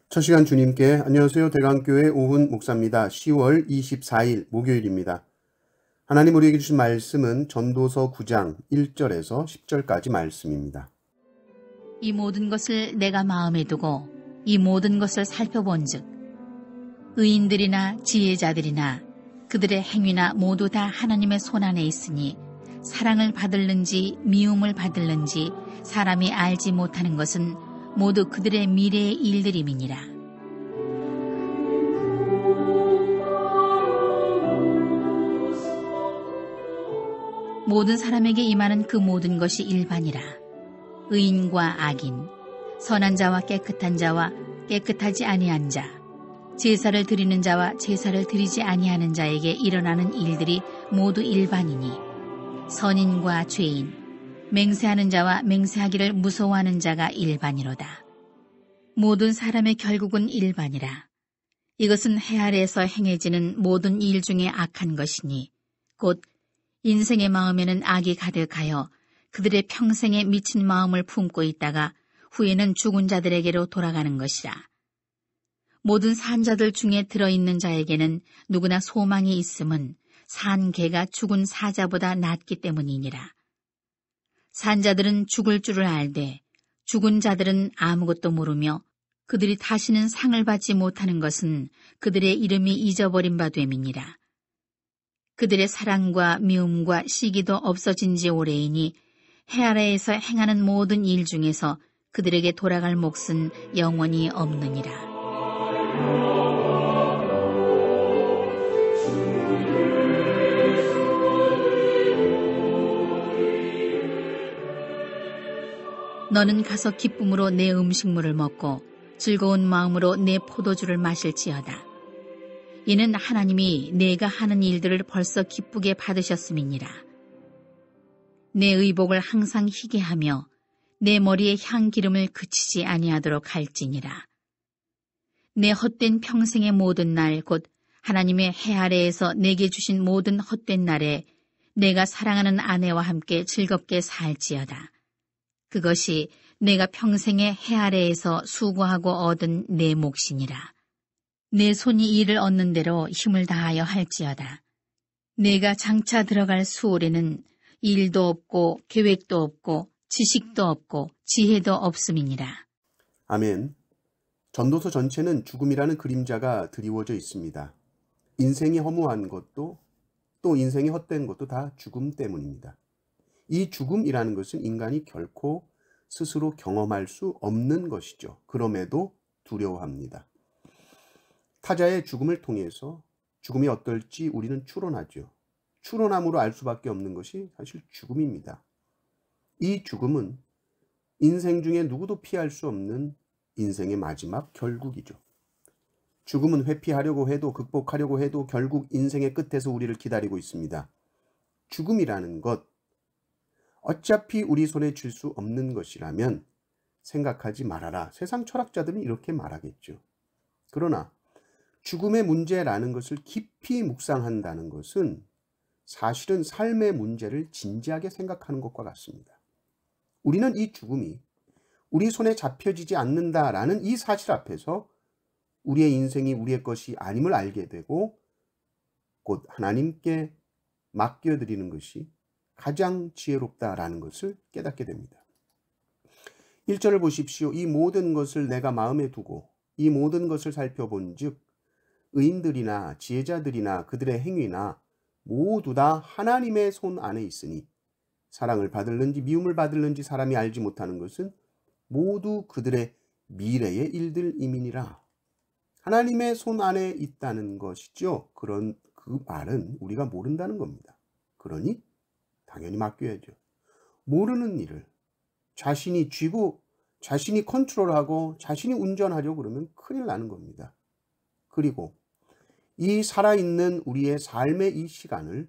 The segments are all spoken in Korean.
첫 시간 주님께 안녕하세요. 대강교회 오훈 목사입니다. 10월 24일 목요일입니다. 하나님 우리에게 주신 말씀은 전도서 9장 1절에서 10절까지 말씀입니다. 이 모든 것을 내가 마음에 두고 이 모든 것을 살펴본즉 의인들이나 지혜자들이나 그들의 행위나 모두 다 하나님의 손안에 있으니 사랑을 받을는지 미움을 받을는지 사람이 알지 못하는 것은 모두 그들의 미래의 일들임이니라. 모든 사람에게 임하는 그 모든 것이 일반이라. 의인과 악인, 선한 자와 깨끗한 자와 깨끗하지 아니한 자, 제사를 드리는 자와 제사를 드리지 아니하는 자에게 일어나는 일들이 모두 일반이니 선인과 죄인, 맹세하는 자와 맹세하기를 무서워하는 자가 일반이로다. 모든 사람의 결국은 일반이라. 이것은 해 아래에서 행해지는 모든 일 중에 악한 것이니 곧 인생의 마음에는 악이 가득하여 그들의 평생에 미친 마음을 품고 있다가 후에는 죽은 자들에게로 돌아가는 것이라. 모든 산자들 중에 들어있는 자에게는 누구나 소망이 있음은 산 개가 죽은 사자보다 낫기 때문이니라. 산자들은 죽을 줄을 알되 죽은 자들은 아무것도 모르며 그들이 다시는 상을 받지 못하는 것은 그들의 이름이 잊어버린 바 됨이니라. 그들의 사랑과 미움과 시기도 없어진 지 오래이니 해 아래에서 행하는 모든 일 중에서 그들에게 돌아갈 몫은 영원히 없느니라. 너는 가서 기쁨으로 내 음식물을 먹고 즐거운 마음으로 내 포도주를 마실지어다. 이는 하나님이 내가 하는 일들을 벌써 기쁘게 받으셨음이니라. 내 의복을 항상 희게 하며 내 머리에 향기름을 그치지 아니하도록 할지니라. 내 헛된 평생의 모든 날 곧 하나님의 해 아래에서 내게 주신 모든 헛된 날에 내가 사랑하는 아내와 함께 즐겁게 살지어다. 그것이 내가 평생의 해 아래에서 수고하고 얻은 내 몫이니라. 내 손이 일을 얻는 대로 힘을 다하여 할지어다. 내가 장차 들어갈 수월에는 일도 없고 계획도 없고 지식도 없고 지혜도 없음이니라. 아멘. 전도서 전체는 죽음이라는 그림자가 드리워져 있습니다. 인생이 허무한 것도 또 인생이 헛된 것도 다 죽음 때문입니다. 이 죽음이라는 것은 인간이 결코 스스로 경험할 수 없는 것이죠. 그럼에도 두려워합니다. 타자의 죽음을 통해서 죽음이 어떨지 우리는 추론하죠. 추론함으로 알 수밖에 없는 것이 사실 죽음입니다. 이 죽음은 인생 중에 누구도 피할 수 없는 인생의 마지막 결국이죠. 죽음은 회피하려고 해도 극복하려고 해도 결국 인생의 끝에서 우리를 기다리고 있습니다. 죽음이라는 것, 어차피 우리 손에 쥘 수 없는 것이라면 생각하지 말아라. 세상 철학자들은 이렇게 말하겠죠. 그러나 죽음의 문제라는 것을 깊이 묵상한다는 것은 사실은 삶의 문제를 진지하게 생각하는 것과 같습니다. 우리는 이 죽음이 우리 손에 잡혀지지 않는다라는 이 사실 앞에서 우리의 인생이 우리의 것이 아님을 알게 되고 곧 하나님께 맡겨드리는 것이 가장 지혜롭다라는 것을 깨닫게 됩니다. 1절을 보십시오. 이 모든 것을 내가 마음에 두고 이 모든 것을 살펴본 즉 의인들이나 지혜자들이나 그들의 행위나 모두 다 하나님의 손 안에 있으니 사랑을 받을는지 미움을 받을는지 사람이 알지 못하는 것은 모두 그들의 미래의 일들임이니라. 하나님의 손 안에 있다는 것이죠. 그런 그 말은 우리가 모른다는 겁니다. 그러니 당연히 맡겨야죠. 모르는 일을 자신이 쥐고 자신이 컨트롤하고 자신이 운전하려고 그러면 큰일 나는 겁니다. 그리고 이 살아있는 우리의 삶의 이 시간을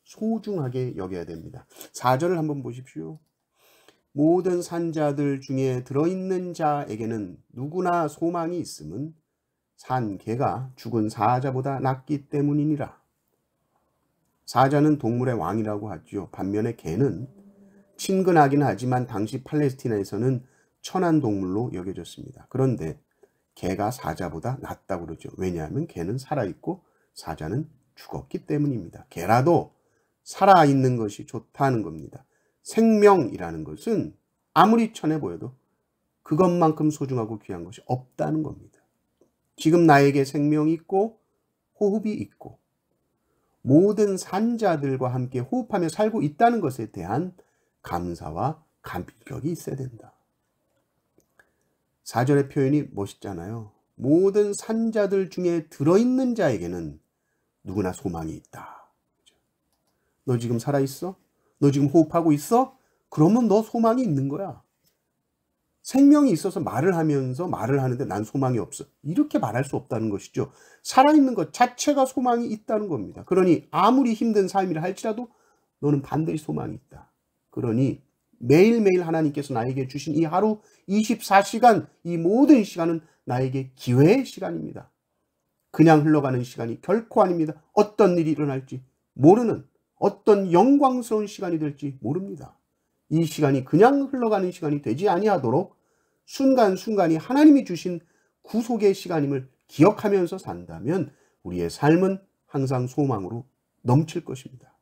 소중하게 여겨야 됩니다. 4절을 한번 보십시오. 모든 산자들 중에 들어있는 자에게는 누구나 소망이 있음은 산 개가 죽은 사자보다 낫기 때문이니라. 사자는 동물의 왕이라고 하죠. 반면에 개는 친근하긴 하지만 당시 팔레스티나에서는 천한 동물로 여겨졌습니다. 그런데 개가 사자보다 낫다고 그러죠. 왜냐하면 개는 살아있고 사자는 죽었기 때문입니다. 개라도 살아있는 것이 좋다는 겁니다. 생명이라는 것은 아무리 천해 보여도 그것만큼 소중하고 귀한 것이 없다는 겁니다. 지금 나에게 생명이 있고 호흡이 있고 모든 산자들과 함께 호흡하며 살고 있다는 것에 대한 감사와 감격이 있어야 된다. 4절의 표현이 멋있잖아요. 모든 산자들 중에 들어있는 자에게는 누구나 소망이 있다. 너 지금 살아있어? 너 지금 호흡하고 있어? 그러면 너 소망이 있는 거야. 생명이 있어서 말을 하면서 말을 하는데 난 소망이 없어. 이렇게 말할 수 없다는 것이죠. 살아있는 것 자체가 소망이 있다는 겁니다. 그러니 아무리 힘든 삶이라 할지라도 너는 반드시 소망이 있다. 그러니 매일매일 하나님께서 나에게 주신 이 하루 24시간, 이 모든 시간은 나에게 기회의 시간입니다. 그냥 흘러가는 시간이 결코 아닙니다. 어떤 일이 일어날지 모르는, 어떤 영광스러운 시간이 될지 모릅니다. 이 시간이 그냥 흘러가는 시간이 되지 아니하도록 순간순간이 하나님이 주신 구속의 시간임을 기억하면서 산다면 우리의 삶은 항상 소망으로 넘칠 것입니다.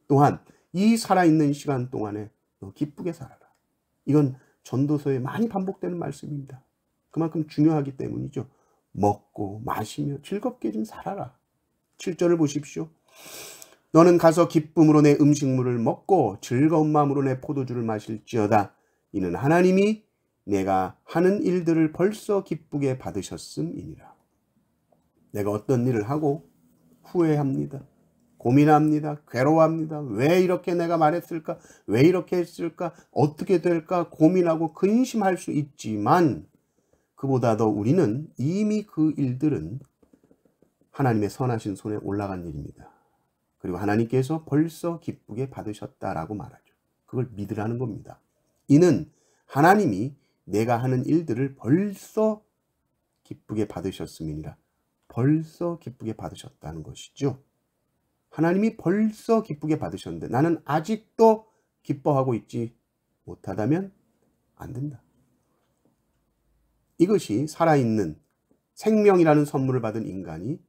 또한 이 살아있는 시간 동안에 너 기쁘게 살아라. 이건 전도서에 많이 반복되는 말씀입니다. 그만큼 중요하기 때문이죠. 먹고 마시며 즐겁게 좀 살아라. 7절을 보십시오. 너는 가서 기쁨으로 내 음식물을 먹고 즐거운 마음으로 내 포도주를 마실지어다. 이는 하나님이 내가 하는 일들을 벌써 기쁘게 받으셨음이니라. 내가 어떤 일을 하고 후회합니다. 고민합니다. 괴로워합니다. 왜 이렇게 내가 말했을까? 왜 이렇게 했을까? 어떻게 될까? 고민하고 근심할 수 있지만 그보다 더 우리는 이미 그 일들은 하나님의 선하신 손에 올라간 일입니다. 그리고 하나님께서 벌써 기쁘게 받으셨다라고 말하죠. 그걸 믿으라는 겁니다. 이는 하나님이 내가 하는 일들을 벌써 기쁘게 받으셨음이니라. 벌써 기쁘게 받으셨다는 것이죠. 하나님이 벌써 기쁘게 받으셨는데 나는 아직도 기뻐하고 있지 못하다면 안 된다. 이것이 살아있는 생명이라는 선물을 받은 인간이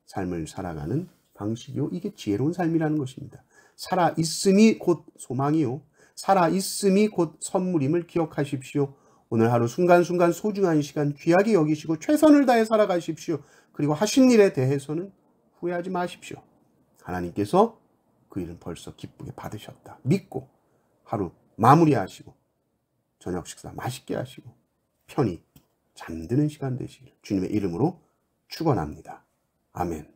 삶을 살아가는 방식이요. 이게 지혜로운 삶이라는 것입니다. 살아있음이 곧 소망이요. 살아있음이 곧 선물임을 기억하십시오. 오늘 하루 순간순간 소중한 시간 귀하게 여기시고 최선을 다해 살아가십시오. 그리고 하신 일에 대해서는 후회하지 마십시오. 하나님께서 그 일은 벌써 기쁘게 받으셨다. 믿고 하루 마무리하시고 저녁 식사 맛있게 하시고 편히 잠드는 시간 되시길 주님의 이름으로 축원합니다. 아멘.